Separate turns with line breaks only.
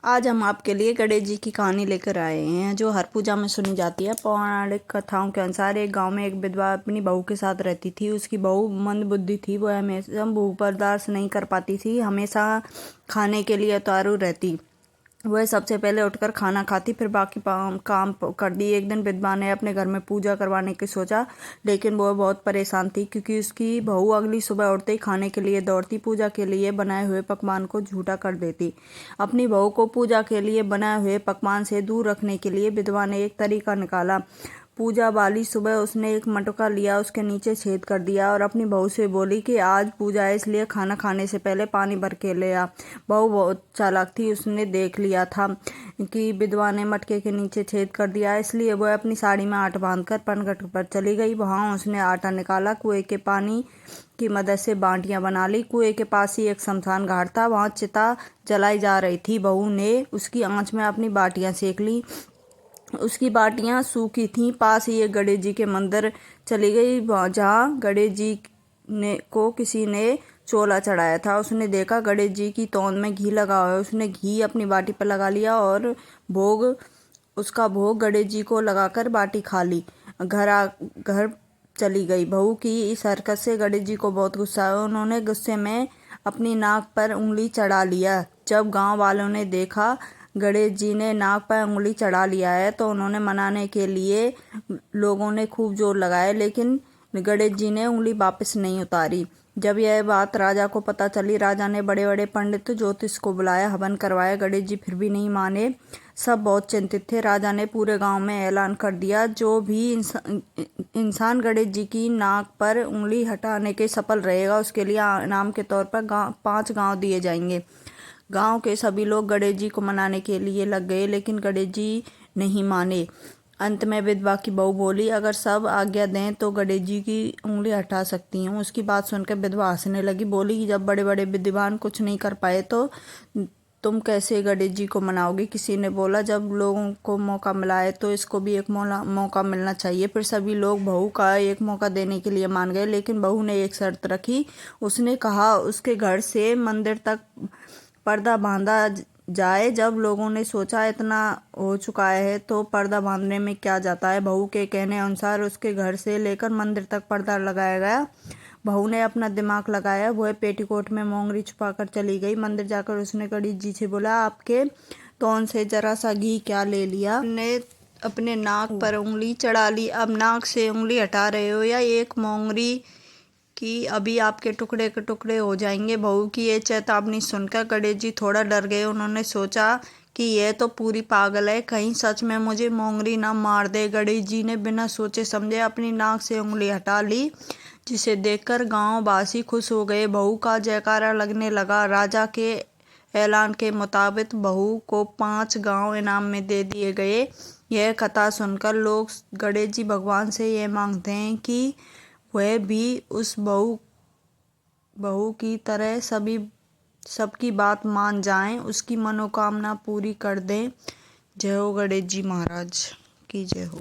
आज हम आपके लिए गणेश जी की कहानी लेकर आए हैं जो हर पूजा में सुनी जाती है। पौराणिक कथाओं के अनुसार एक गांव में एक विधवा अपनी बहू के साथ रहती थी। उसकी बहू मंदबुद्धि थी। वह हमेशा भूख बर्दाश्त नहीं कर पाती थी। हमेशा खाने के लिए उतारू रहती। वह सबसे पहले उठकर खाना खाती, फिर बाकी काम कर दी। एक दिन विधवा ने अपने घर में पूजा करवाने की सोचा, लेकिन वह बहुत परेशान थी क्योंकि उसकी बहू अगली सुबह उठते ही खाने के लिए दौड़ती, पूजा के लिए बनाए हुए पकवान को झूठा कर देती। अपनी बहू को पूजा के लिए बनाए हुए पकवान से दूर रखने के लिए विधवा ने एक तरीका निकाला। पूजा वाली सुबह उसने एक मटका लिया, उसके नीचे छेद कर दिया और अपनी बहू से बोली कि आज पूजा है, इसलिए खाना खाने से पहले पानी भर के ले आ। बहू बहुत चालाक थी, उसने देख लिया था कि विधवा ने मटके के नीचे छेद कर दिया, इसलिए वह अपनी साड़ी में आटा बांधकर पनघट पर चली गई। वहां उसने आटा निकाला, कुएं के पानी की मदद से बाटियां बना ली। कुएं के पास ही एक शमशान घाट था, वहां चिता जलाई जा रही थी। बहू ने उसकी आंच में अपनी बाटियां सेक ली। उसकी बाटियां सूखी थीं। पास ही एक गणेश जी के मंदिर चली गई, जहाँ गणेश जी को किसी ने चोला चढ़ाया था। उसने देखा गणेश जी की तौन में घी लगा हुआ है। उसने घी अपनी बाटी पर लगा लिया और उसका भोग गणेश जी को लगाकर बाटी खा ली। घर चली गई। बहू की इस हरकत से गणेश जी को बहुत गुस्सा आया। उन्होंने गुस्से में अपनी नाक पर उंगली चढ़ा लिया। जब गांव वालों ने देखा गणेश जी ने नाक पर उंगली चढ़ा लिया है तो उन्होंने मनाने के लिए लोगों ने खूब जोर लगाया, लेकिन गणेश जी ने उंगली वापस नहीं उतारी। जब यह बात राजा को पता चली, राजा ने बड़े बड़े पंडित ज्योतिष को बुलाया, हवन करवाया। गणेश जी फिर भी नहीं माने। सब बहुत चिंतित थे। राजा ने पूरे गांव में ऐलान कर दिया, जो भी इंसान गणेश जी की नाक पर उंगली हटाने के सफल रहेगा उसके लिए इनाम के तौर पर 5 गांव दिए जाएंगे। गांव के सभी लोग गणेश जी को मनाने के लिए लग गए, लेकिन गणेश जी नहीं माने। अंत में विधवा की बहू बोली, अगर सब आज्ञा दें तो गणेश जी की उंगली हटा सकती हूँ। उसकी बात सुनकर विधवा हंसने लगी, बोली जब बड़े बड़े विद्वान कुछ नहीं कर पाए तो तुम कैसे गणेश जी को मनाओगे। किसी ने बोला, जब लोगों को मौका मिला है तो इसको भी एक मौका मिलना चाहिए। फिर सभी लोग बहू का एक मौका देने के लिए मान गए, लेकिन बहू ने एक शर्त रखी। उसने कहा उसके घर से मंदिर तक पर्दा बांधा जाए। जब लोगों ने सोचा इतना हो चुका है तो पर्दा बांधने में क्या जाता है, बहू के कहने अनुसार उसके घर से लेकर मंदिर तक पर्दा लगाया गया। बहू ने अपना दिमाग लगाया, वह पेटीकोट में मोंगरी छुपाकर चली गई। मंदिर जाकर उसने गणेश जी से बोला, आपके तौन से जरा सा घी क्या ले लिया, ने अपने नाक पर उंगली चढ़ा ली। अब नाक से उंगली हटा रहे हो या एक मोंगरी कि अभी आपके टुकड़े के टुकड़े हो जाएंगे। बहू की ये चेतावनी सुनकर गणेश जी थोड़ा डर गए। उन्होंने सोचा कि यह तो पूरी पागल है, कहीं सच में मुझे मोंगरी ना मार दे। गणेश जी ने बिना सोचे समझे अपनी नाक से उंगली हटा ली, जिसे देखकर गांव वासी खुश हो गए। बहू का जयकारा लगने लगा। राजा के ऐलान के मुताबिक बहू को 5 गांव इनाम में दे दिए गए। यह कथा सुनकर लोग गणेश जी भगवान से यह मांगते हैं कि वह भी उस बहू की तरह सबकी बात मान जाएं, उसकी मनोकामना पूरी कर दें। जय हो गणेश जी महाराज की जय हो।